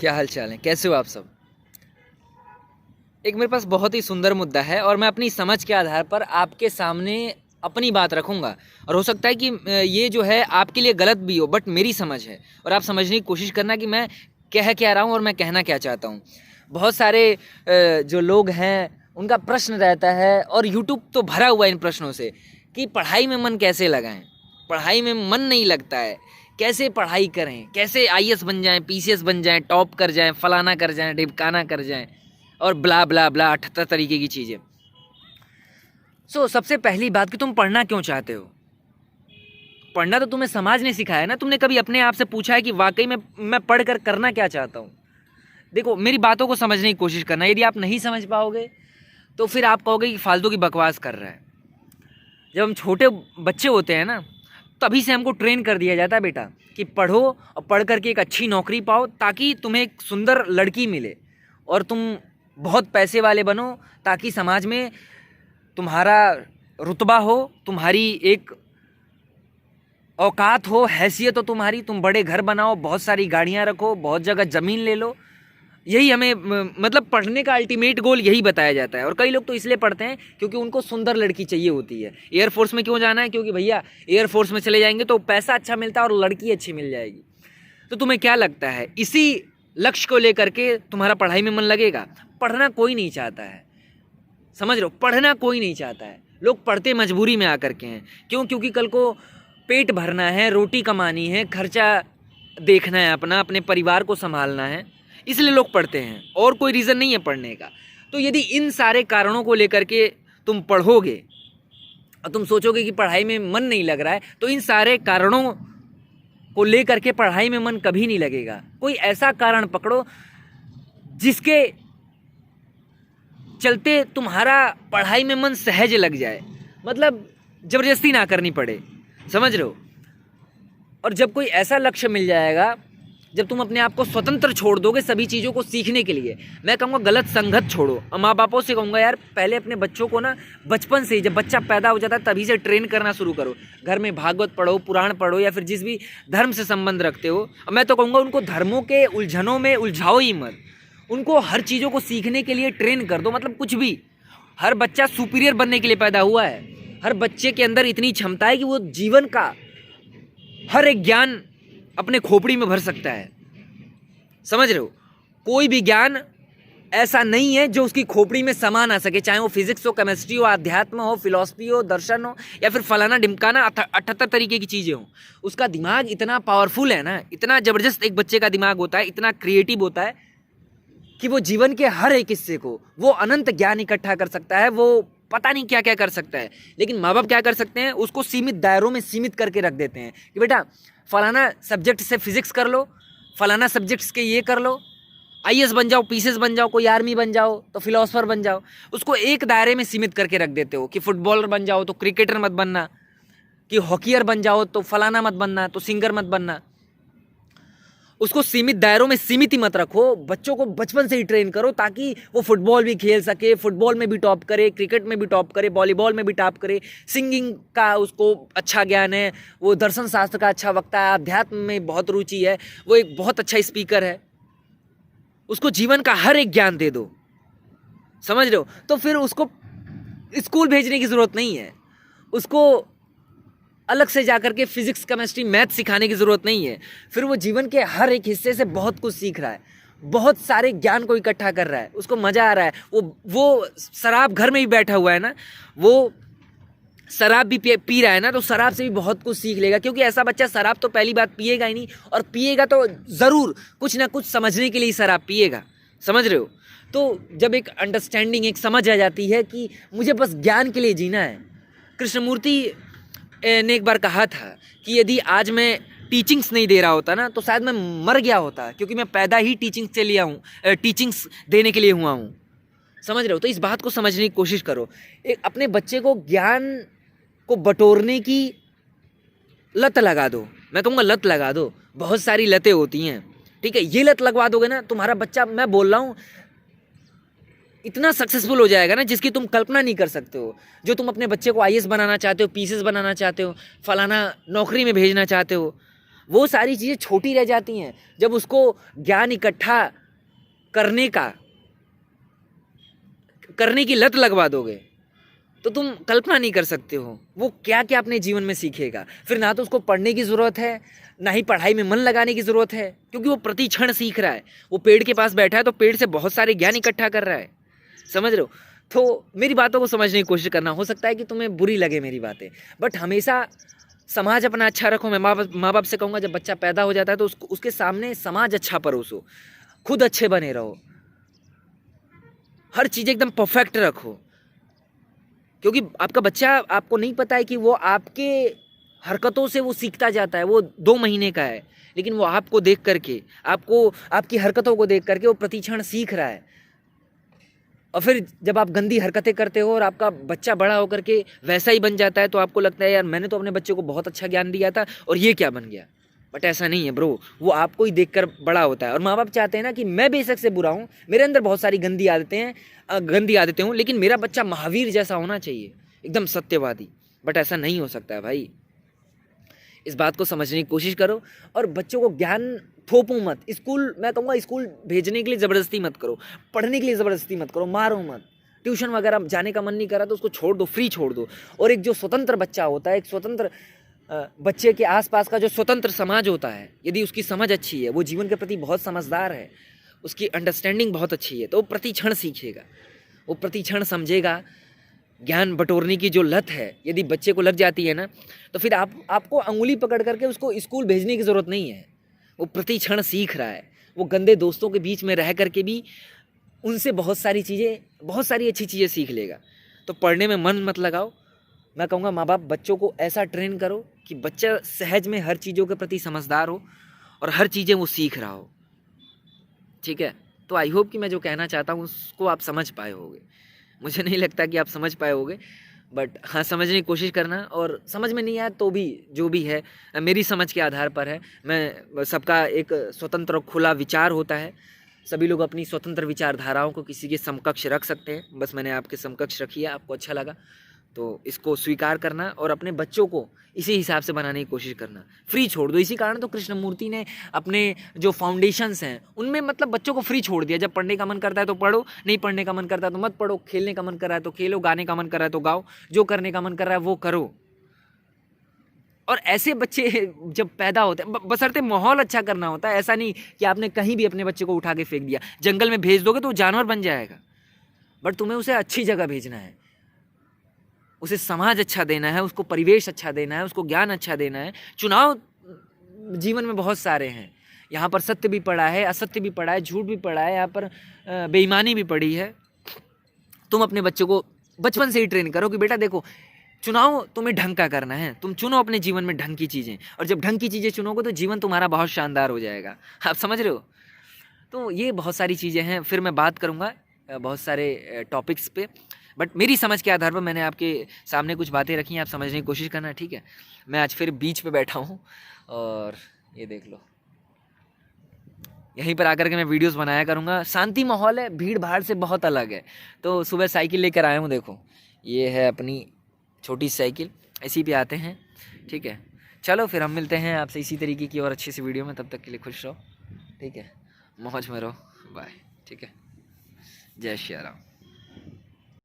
क्या हाल चाल है, कैसे हो आप सब। एक मेरे पास बहुत ही सुंदर मुद्दा है और मैं अपनी समझ के आधार पर आपके सामने अपनी बात रखूंगा। और हो सकता है कि ये जो है आपके लिए गलत भी हो, बट मेरी समझ है और आप समझने की कोशिश करना कि मैं कह क्या रहा हूँ और मैं कहना क्या चाहता हूँ। बहुत सारे जो लोग हैं उनका प्रश्न रहता है और यूट्यूब तो भरा हुआ है इन प्रश्नों से कि पढ़ाई में मन कैसे लगाएं, पढ़ाई में मन नहीं लगता है, कैसे पढ़ाई करें, कैसे आईएएस बन जाएं, पीसीएस बन जाएं, टॉप कर जाएं, फलाना कर जाएं, ढिमकाना कर जाएं और ब्ला ब्ला ब्ला 78 तरीके की चीज़ें। सबसे पहली बात कि तुम पढ़ना क्यों चाहते हो। पढ़ना तो तुम्हें समाज ने सिखाया ना। तुमने कभी अपने आप से पूछा है कि वाकई में मैं पढ़ कर करना क्या चाहता हूँ। देखो, मेरी बातों को समझने की कोशिश करना। यदि आप नहीं समझ पाओगे तो फिर आप कहोगे कि फालतू की बकवास कर रहा है। जब हम छोटे बच्चे होते हैं ना, तभी से हमको ट्रेन कर दिया जाता है बेटा कि पढ़ो और पढ़ करके एक अच्छी नौकरी पाओ ताकि तुम्हें एक सुंदर लड़की मिले और तुम बहुत पैसे वाले बनो ताकि समाज में तुम्हारा रुतबा हो, तुम्हारी एक औकात हो, हैसियत हो तुम्हारी, तुम बड़े घर बनाओ, बहुत सारी गाड़ियाँ रखो, बहुत जगह ज़मीन ले लो। यही हमें मतलब पढ़ने का अल्टीमेट गोल यही बताया जाता है। और कई लोग तो इसलिए पढ़ते हैं क्योंकि उनको सुंदर लड़की चाहिए होती है। एयरफोर्स में क्यों जाना है? क्योंकि भैया एयरफोर्स में चले जाएंगे तो पैसा अच्छा मिलता है और लड़की अच्छी मिल जाएगी। तो तुम्हें क्या लगता है इसी लक्ष्य को लेकर के तुम्हारा पढ़ाई में मन लगेगा? पढ़ना कोई नहीं चाहता है, समझ रहे हो? पढ़ना कोई नहीं चाहता है। लोग पढ़ते मजबूरी में आकर के हैं। क्यों? क्योंकि कल को पेट भरना है, रोटी कमानी है, खर्चा देखना है, अपने परिवार को संभालना है, इसलिए लोग पढ़ते हैं और कोई रीज़न नहीं है पढ़ने का। तो यदि इन सारे कारणों को लेकर के तुम पढ़ोगे और तुम सोचोगे कि पढ़ाई में मन नहीं लग रहा है, तो इन सारे कारणों को लेकर के पढ़ाई में मन कभी नहीं लगेगा। कोई ऐसा कारण पकड़ो जिसके चलते तुम्हारा पढ़ाई में मन सहज लग जाए, मतलब ज़बरदस्ती ना करनी पड़े, समझ रहे हो? और जब कोई ऐसा लक्ष्य मिल जाएगा, जब तुम अपने आप को स्वतंत्र छोड़ दोगे सभी चीज़ों को सीखने के लिए, मैं कहूँगा गलत संगत छोड़ो। और माँ बापों से कहूँगा यार पहले अपने बच्चों को ना बचपन से ही, जब बच्चा पैदा हो जाता है तभी से ट्रेन करना शुरू करो। घर में भागवत पढ़ो, पुराण पढ़ो, या फिर जिस भी धर्म से संबंध रखते हो। और मैं तो कहूँगा उनको धर्मों के उलझनों में उलझाओ ही मत, उनको हर चीज़ों को सीखने के लिए ट्रेन कर दो। मतलब कुछ भी, हर बच्चा सुपीरियर बनने के लिए पैदा हुआ है। हर बच्चे के अंदर इतनी क्षमता है कि वो जीवन का हर एक ज्ञान अपने खोपड़ी में भर सकता है, समझ रहे हो? कोई भी ज्ञान ऐसा नहीं है जो उसकी खोपड़ी में समा ना सके, चाहे वो फिजिक्स हो, केमिस्ट्री हो, अध्यात्म हो, फिलॉसफी हो, दर्शन हो, या फिर फलाना ढिमकाना 78 तरीके की चीज़ें हो। उसका दिमाग इतना पावरफुल है ना, इतना ज़बरदस्त एक बच्चे का दिमाग होता है, इतना क्रिएटिव होता है कि वो जीवन के हर एक हिस्से को, वो अनंत ज्ञान इकट्ठा कर सकता है, वो पता नहीं क्या क्या कर सकता है। लेकिन माँ बाप क्या कर सकते हैं? उसको सीमित दायरों में सीमित करके रख देते हैं कि बेटा फलाना सब्जेक्ट से फिजिक्स कर लो, फलाना सब्जेक्ट्स के ये कर लो, आईएएस बन जाओ, पीसीएस बन जाओ, कोई आर्मी बन जाओ, तो फिलोसफर बन जाओ। उसको एक दायरे में सीमित करके रख देते हो कि फुटबॉलर बन जाओ तो क्रिकेटर मत बनना, कि हॉकीयर बन जाओ तो फलाना मत बनना, तो सिंगर मत बनना। उसको सीमित दायरों में सीमित ही मत रखो। बच्चों को बचपन से ही ट्रेन करो ताकि वो फुटबॉल भी खेल सके, फुटबॉल में भी टॉप करे, क्रिकेट में भी टॉप करे, वॉलीबॉल में भी टॉप करे, सिंगिंग का उसको अच्छा ज्ञान है, वो दर्शन शास्त्र का अच्छा वक्ता है, अध्यात्म में बहुत रुचि है, वो एक बहुत अच्छा स्पीकर है। उसको जीवन का हर एक ज्ञान दे दो, समझ रहे हो? तो फिर उसको स्कूल भेजने की ज़रूरत नहीं है, उसको अलग से जाकर के फिजिक्स, केमिस्ट्री, मैथ सिखाने की ज़रूरत नहीं है। फिर वो जीवन के हर एक हिस्से से बहुत कुछ सीख रहा है, बहुत सारे ज्ञान को इकट्ठा कर रहा है, उसको मज़ा आ रहा है। वो शराब घर में भी बैठा हुआ है ना, वो शराब भी पी रहा है ना, तो शराब से भी बहुत कुछ सीख लेगा। क्योंकि ऐसा बच्चा शराब तो पहली बात पिएगा ही नहीं, और पिएगा तो ज़रूर कुछ ना कुछ समझने के लिए शराब पिएगा, समझ रहे हो? तो जब एक अंडरस्टैंडिंग, एक समझ आ जाती है कि मुझे बस ज्ञान के लिए जीना है। कृष्णमूर्ति ने एक बार कहा था कि यदि आज मैं टीचिंग्स नहीं दे रहा होता ना तो शायद मैं मर गया होता, क्योंकि मैं पैदा ही टीचिंग्स से लिया हूँ, टीचिंग्स देने के लिए हुआ हूँ, समझ रहे हो? तो इस बात को समझने की कोशिश करो। एक अपने बच्चे को ज्ञान को बटोरने की लत लगा दो। मैं कहूँगा लत लगा दो। बहुत सारी लतें होती हैं, ठीक है? ये लत लगवा दोगे ना, तुम्हारा बच्चा, मैं बोल रहा हूँ, इतना सक्सेसफुल हो जाएगा ना जिसकी तुम कल्पना नहीं कर सकते हो। जो तुम अपने बच्चे को आईएएस बनाना चाहते हो, पीसीएस बनाना चाहते हो, फलाना नौकरी में भेजना चाहते हो, वो सारी चीज़ें छोटी रह जाती हैं। जब उसको ज्ञान इकट्ठा करने की लत लगवा दोगे तो तुम कल्पना नहीं कर सकते हो वो क्या क्या अपने जीवन में सीखेगा। फिर ना तो उसको पढ़ने की ज़रूरत है, ना ही पढ़ाई में मन लगाने की ज़रूरत है, क्योंकि वो प्रति क्षण सीख रहा है। वो पेड़ के पास बैठा है तो पेड़ से बहुत सारे ज्ञान इकट्ठा कर रहा है, समझ रहे हो। तो मेरी बातों को समझने की कोशिश करना। हो सकता है कि तुम्हें बुरी लगे मेरी बातें, बट हमेशा समाज अपना अच्छा रखो। मैं माँ बाप से कहूँगा, जब बच्चा पैदा हो जाता है तो उसके सामने समाज अच्छा परोसो, खुद अच्छे बने रहो, हर चीज़ एकदम परफेक्ट रखो। क्योंकि आपका बच्चा, आपको नहीं पता है कि वो आपके हरकतों से वो सीखता जाता है। वो 2 महीने का है, लेकिन वो आपको देख करके, आपकी हरकतों को देख करके वो प्रतिक्षण सीख रहा है। और फिर जब आप गंदी हरकतें करते हो और आपका बच्चा बड़ा होकर के वैसा ही बन जाता है, तो आपको लगता है यार मैंने तो अपने बच्चे को बहुत अच्छा ज्ञान दिया था और ये क्या बन गया। बट ऐसा नहीं है ब्रो, वो आपको ही देखकर बड़ा होता है। और माँ बाप चाहते हैं ना कि मैं बेशक से बुरा हूँ, मेरे अंदर बहुत सारी गंदी आदतें हूँ, लेकिन मेरा बच्चा महावीर जैसा होना चाहिए, एकदम सत्यवादी। बट ऐसा नहीं हो सकता है भाई। इस बात को समझने की कोशिश करो और बच्चों को ज्ञान थोपो मत। स्कूल, मैं कहूँगा स्कूल भेजने के लिए ज़बरदस्ती मत करो, पढ़ने के लिए ज़बरदस्ती मत करो, मारो मत। ट्यूशन वगैरह जाने का मन नहीं करा तो उसको छोड़ दो, फ्री छोड़ दो। और एक जो स्वतंत्र बच्चा होता है, एक स्वतंत्र बच्चे के आसपास का जो स्वतंत्र समाज होता है, यदि उसकी समझ अच्छी है, वो जीवन के प्रति बहुत समझदार है, उसकी अंडरस्टैंडिंग बहुत अच्छी है, तो वो प्रति क्षण सीखेगा, वो प्रति क्षण समझेगा। ज्ञान बटोरने की जो लत है यदि बच्चे को लग जाती है ना, तो फिर आपको अंगुली पकड़ करके उसको स्कूल भेजने की ज़रूरत नहीं है। वो प्रति क्षण सीख रहा है। वो गंदे दोस्तों के बीच में रह करके भी उनसे बहुत सारी अच्छी चीज़ें सीख लेगा। तो पढ़ने में मन मत लगाओ। मैं कहूँगा माँ बाप बच्चों को ऐसा ट्रेन करो कि बच्चा सहज में हर चीज़ों के प्रति समझदार हो और हर चीज़ें वो सीख रहा हो, ठीक है। तो आई होप कि मैं जो कहना चाहता हूँ उसको आप समझ पाए होगे। मुझे नहीं लगता कि आप समझ पाए होगे, बट हाँ, समझने की कोशिश करना। और समझ में नहीं आया तो भी जो भी है मेरी समझ के आधार पर है। मैं सबका एक स्वतंत्र और खुला विचार होता है, सभी लोग अपनी स्वतंत्र विचारधाराओं को किसी के समकक्ष रख सकते हैं। बस मैंने आपके समकक्ष रखी है, आपको अच्छा लगा तो इसको स्वीकार करना और अपने बच्चों को इसी हिसाब से बनाने की कोशिश करना। फ्री छोड़ दो। इसी कारण तो कृष्णमूर्ति ने अपने जो फाउंडेशंस हैं उनमें मतलब बच्चों को फ्री छोड़ दिया। जब पढ़ने का मन करता है तो पढ़ो, नहीं पढ़ने का मन करता है तो मत पढ़ो, खेलने का मन कर रहा है तो खेलो, गाने का मन कर रहा है तो गाओ, जो करने का मन कर रहा है वो करो। और ऐसे बच्चे जब पैदा होते हैं, बशर्ते माहौल अच्छा करना होता है। ऐसा नहीं कि आपने कहीं भी अपने बच्चे को उठा के फेंक दिया, जंगल में भेज दोगे तो वो जानवर बन जाएगा। बट तुम्हें उसे अच्छी जगह भेजना है, उसे समाज अच्छा देना है, उसको परिवेश अच्छा देना है, उसको ज्ञान अच्छा देना है। चुनाव जीवन में बहुत सारे हैं। यहाँ पर सत्य भी पड़ा है, असत्य भी पड़ा है, झूठ भी पड़ा है, यहाँ पर बेईमानी भी पड़ी है। तुम अपने बच्चों को बचपन से ही ट्रेन करो कि बेटा देखो, चुनाव तुम्हें ढंग का करना है, तुम चुनो अपने जीवन में ढंग की चीज़ें, और जब ढंग की चीज़ें चुनोगे तो जीवन तुम्हारा बहुत शानदार हो जाएगा। आप समझ रहे हो। तो ये बहुत सारी चीज़ें हैं, फिर मैं बात करूँगा बहुत सारे टॉपिक्स पे, बट मेरी समझ के आधार पर मैंने आपके सामने कुछ बातें रखी हैं, आप समझने की कोशिश करना, ठीक है। मैं आज फिर बीच पे बैठा हूँ और ये देख लो, यहीं पर आकर के मैं वीडियोस बनाया करूँगा। शांति माहौल है, भीड़ भाड़ से बहुत अलग है। तो सुबह साइकिल लेकर आया हूँ, देखो ये है अपनी छोटी साइकिल, इसी पे आते हैं, ठीक है। चलो फिर हम मिलते हैं आपसे इसी तरीके की और अच्छी सी वीडियो में। तब तक के लिए खुश रहो, ठीक है, मौज में रहो, बाय, ठीक है। जय श्री राम।